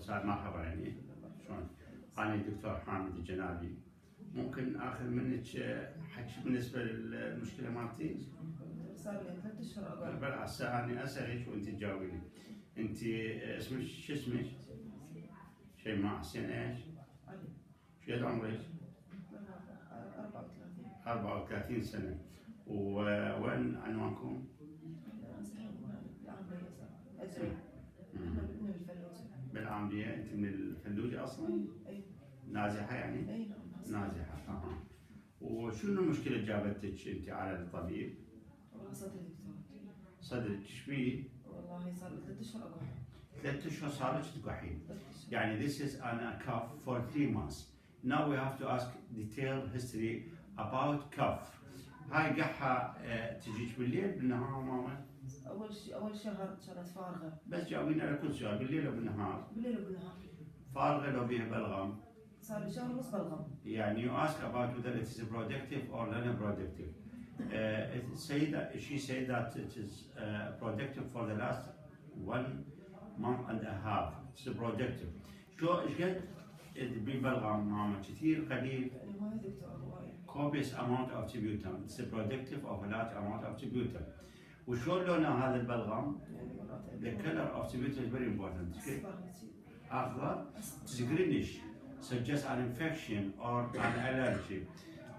استاذ مرحبا يعني شلون؟ انا الدكتور حامد الجنابي. ممكن اخذ منك حكي بالنسبه للمشكله مالتي؟ صار لي 3 اشهر اقعد. بالعكس انا اسالك وانت تجاوبيني. انت اسمك شو اسمك؟ شيماء حسين ايش؟ علي. شو قد عمرك؟ 34. 34 سنه. وين عنوانكم؟ بالعاملية. انت من الفلوجة اصلا؟ اي. نازحة يعني؟ اي نعم. نازحة. وشنو المشكلة جابتك انت على الطبيب؟ والله صدري دكتور. صدرك ايش فيه؟ والله صار لي 3 اشهر اقعد. 3 اشهر صار لك تكحين. يعني this is a cough for 3 months. Now we have to ask detailed history about cough. هاي قحة تجيك بالليل بالنهار ماما؟ اول شهر كانت فارغه. بس جاوبيني على كل سؤال، بالليل وبالنهار؟ بالليل وبالنهار. فارغة لو بيها بلغم؟ صار لي شهر ونص بلغم. يعني you ask about whether it is productive or non-productive. She said that it is productive for the last 1 month and a half. It's productive. شو ايش قد ببلغم ماما؟ كثير قليل؟ يعني وايد دكتور وايد. Copious amount of tibutam. It's productive of a large amount of tibutam. وشلون لونه هذا البلغم؟ The color of tibutam is very important. أخضر. It's greenish. Suggests an infection or an allergy.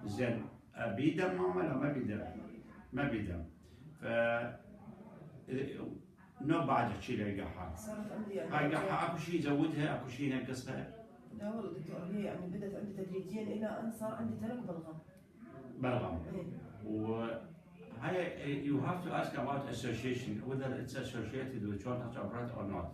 زين بيدم ماما ولا ما بيدم؟ ما بيدم. ف نو بعد احكي لي قحة. صارت عندي يعني هاي قحة اكو شيء يزودها اكو شيء ينقصها؟ لا والله دكتور هي يعني بدت عندي تدريجيا الى ان صار عندي ترك بلغم. بلغم. ايه. وهي you have to ask about association whether it's associated with shortness of breath or not.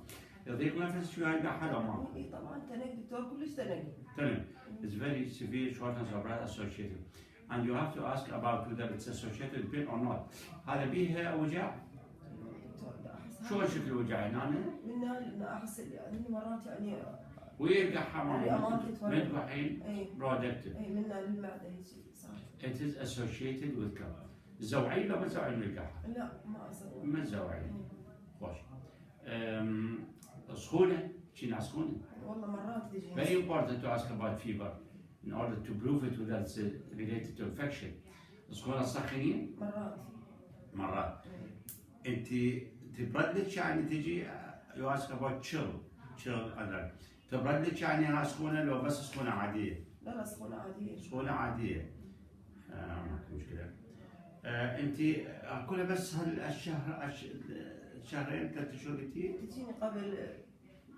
يضيق نفس شو هاي قحة لو ما؟ اي طبعا تنك دكتور كلش تنك. تنك. It's very severe shortness of breath associated. And you have to ask about whether it's associated with pain or not. هذا بيها وجع؟ دكتور لا احس. شو شكل الوجع هنا؟ من احس يعني مرات يعني. وين القحة ماما؟ من الحين؟ اي. برودكتيف. اي منها للمعدة هيك صار. It is associated with cough. زوعين لو ما زوعين من القحة؟ لا ما أزوع. ما زوعين. خوش. سخونة؟ شنو سخونة؟ والله مرات تجي. Very important to ask about fever in order to prove it whether it's related to infection. سخونة سخنين؟ مرات. أنت تبرد لك يعني تجي you ask about chill تبرد لك يعني ها سخونة لو بس سخونة عادية؟ لا سخونة عادية. سخونة عادية. ماكو مشكلة. أنت كلها بس الشهرين 3 شهور قلتي؟ تجيني قبل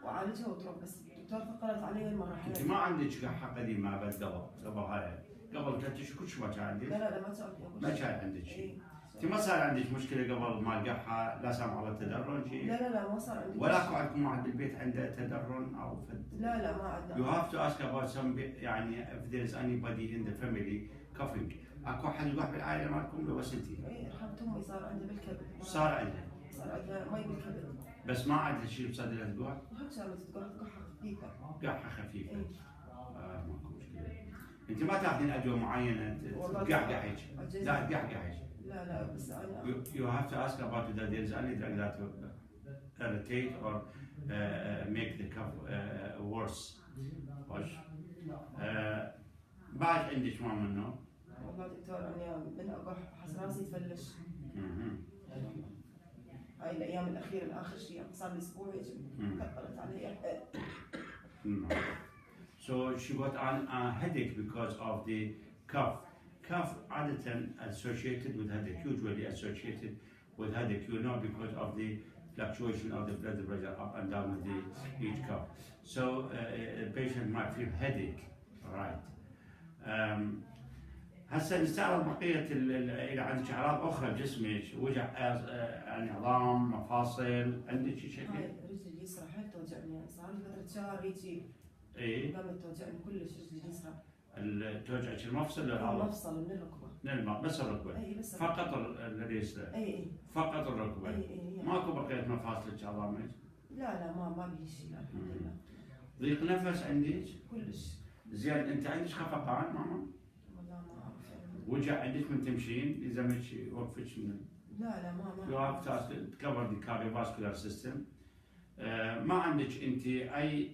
وعالجها وتروح بس الدكتور ثقلت علي المرة. أنت ما عندك قحة قديمة بعد قبل هاي؟ قبل 3 شهور كل شيء ما كان عندك؟ لا ما كان عندي. ما كان عندك شيء. انت ما صار عندك مشكله قبل ما القحه لا سامح الله تدرن شيء؟ لا ما صار عندي. ولا اكو عندكم واحد بالبيت عنده تدرن او فد؟ لا ما عندنا. You have to ask about some يعني if there is anybody in the family coughing. اكو احد يقح بالعائله مالكم لو بس انت؟ اي رحمت امي صار عندها بالكبد. صار عندها مي بالكبد. بس ما عندها شيء بصدرها تقع؟ وهم كانت تقع قحه خفيفه. قحه خفيفه. ماكو مشكله. انت ما تاخذين ادويه معينه تقحقحك؟ لا تقحقحك. لا بس انا. You have to ask about whether there is any drug that will irritate or make the cough worse. خوش. بعد عندك ما منه؟ والله دكتور انا من اقح احس راسي تفلش. هاي الايام الاخيره اخر شيء صار لي اسبوع هيك ثقلت علي. So she got a headache because of the cough. Cough عادة associated with headache, usually associated with headache, because of the fluctuation of the blood pressure up and down with each cough. So a patient might feel headache, right? هسه نستعرض بقية إذا عندك أعراض أخرى بجسمك، وجع يعني عظام، مفاصل، عندك شيء شكل؟ رجلي اليسرى حيل توجعني يعني صار لي فترة شهر هيجي. إيه؟ قامت توجعني كلش رجلي اليسرى. توجعك المفصل ولا العضل؟ المفصل من الركبة. بس الركبة؟ اي بس فقط اليسرى؟ اي فقط الركبة؟ اي ماكو بقية مفاصلك عظامك؟ لا ما بي شيء الحمد لله. ضيق نفس عندك؟ كلش. زين أنت عندك خفقان ماما؟ والله ما أعرف يعني. وجع عندك من تمشين يلزمك يوقفك من؟ لا ما. You have to cover the cardiovascular system. ما عندك انت اي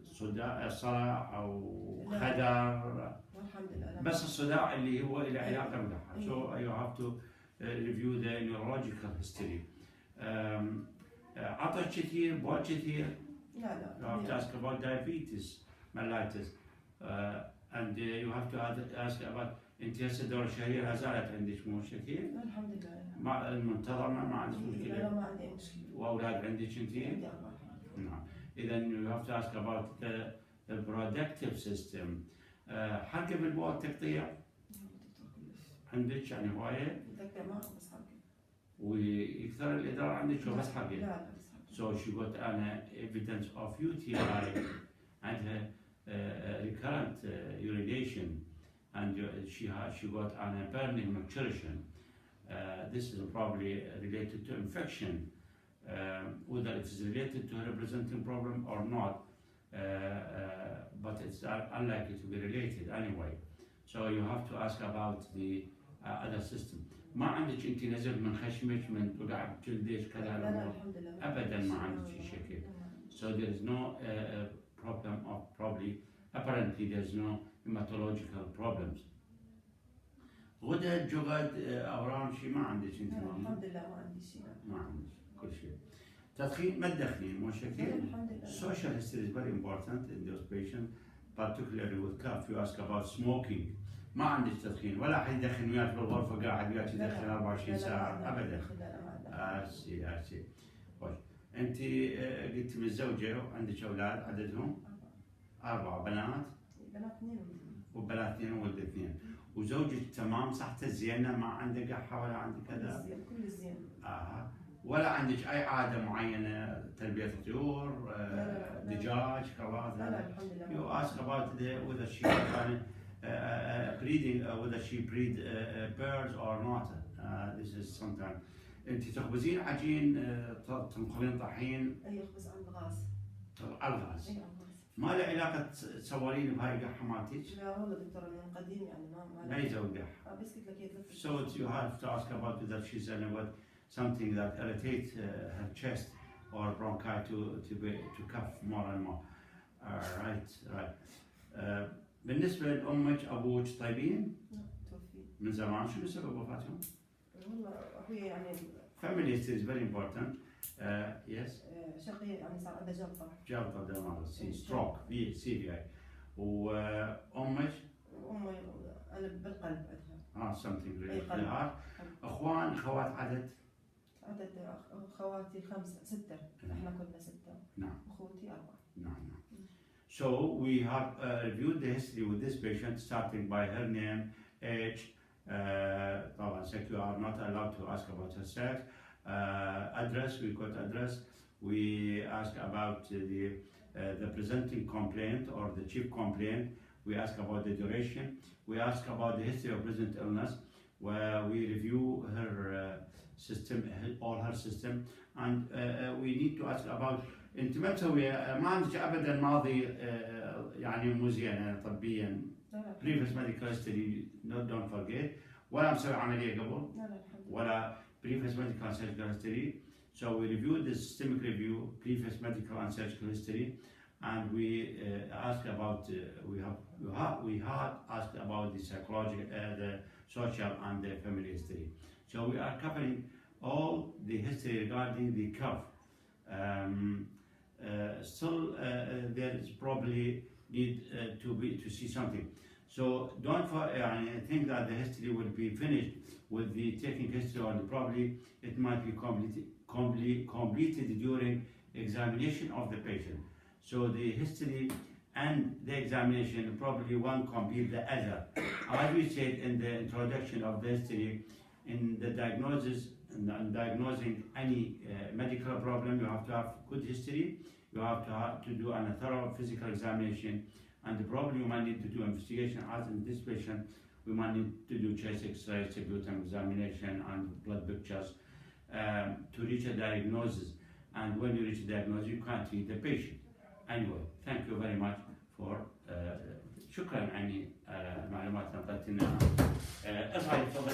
صداع او خدر؟ الحمد لله. بس الصداع اللي هو له علاقه بالها. So you have to review the neurological history. عطش كثير، بول كثير. لا. You have to ask about diabetes, mellitus, and you have to ask about انت هسه الدورة الشهرية زالت عندك مو كثير؟ الحمد لله. مع المنتظمة ما عندك مشكلة؟ لا ما عندي مشكلة. واولاد عندك انت؟ عندي 4. نعم. إذا you have to ask about the reproductive system. حركة بالبول تقطيع؟ عندك يعني هواية؟ تقطيع ما بس حركة. ويكثر الإدرار عندك شو بس حركة؟ لا بس حركة. So she got an evidence of UTI and recurrent urination, and she got an burning nutrition. This is probably related to infection. Whether it is related to her presenting problem or not, but it's unlikely to be related anyway. So you have to ask about the other system. ما عندك انت نزل من خشمك من طلع جلدك كذا؟ لا الحمد لله. ابدا ما عندك شيء كذا. So there is no problem of apparently there's no hematological problems. غدد جغد اورام شيء ما عندك انت؟ الحمد لله ما عندي شيء. ما عندك كل شيء. تدخين ما تدخنين مو شكل؟ الحمد لله. Social history is very important in those patients, particularly with cough. You ask about smoking. ما عندك تدخين ولا حد يدخن وياك بالغرفة قاعد وياك يدخن 24 ساعة أبدا. أسي. خوش. أنت قلت متزوجة وعندك أولاد عددهم؟ 4 بنات؟ بنات 2 وبنات 2 وولد 2. وزوجك تمام صحته زينة ما عنده قحة ولا عنده كذا؟ كل الزين. ولا عندك أي عادة معينة تربية الطيور؟ دجاج كواذا؟ لا الحمد لله. You ask about whether she can breeding, whether she breed birds or not. This is sometimes. أنت تخبزين عجين تنخلين طحين؟ أي أخبز على الغاز. على الغاز. ما له علاقة تصورين بهاي القحة مالتك؟ لا والله دكتور من قديم يعني ما يزود قحة. بس قلت لك هي So you have to ask about whether she's what something that irritates her chest or bronchi to cough more and more. Right. بالنسبة لأمك أبوك طيبين؟ توفي. من زمان شنو سبب وفاتهم؟ والله أخوي يعني. Family history is very important. Yes. شقي يعني صار عنده جلطة دماغ stroke CVI. وأمك؟ أمي أنا بالقلب عندها. Something related to the heart. أخوات عدد؟ خواتي 5 6. احنا كنا 6. نعم. أخوتي 4. نعم. So we have reviewed the history with this patient starting by her name, age, طبعا you are not allowed to ask about her sex, address, we got address, we ask about the presenting complaint or the chief complaint, we ask about the duration, we ask about the history of present illness, where we review her system, all her system, and we need to ask about انت ما مسويه ما عندك ابدا ماضي يعني مو زين طبيا previous medical history don't forget ولا مسوي عمليه قبل ولا previous medical and surgical history. So we reviewed the systemic review, previous medical and surgical history, and we asked about we had asked about the psychological, the social and the family history. So we are covering all the history regarding the cough. Still there is probably need to see something. So don't think that the history will be finished with the taking history only. Probably it might be completed during examination of the patient. So the history and the examination probably one complete the other. As we said in the introduction of the history, in the diagnosis and diagnosing any medical problem, you have to have good history. You have to do a thorough physical examination, and probably you might need to do investigation. As in this patient, we might need to do chest X-ray, sputum examination, and blood pictures to reach a diagnosis. And when you reach a diagnosis, you can't treat the patient. Anyway, thank you very much for شكرا يعني معلومات أعطيتنا. أسعد تفضل.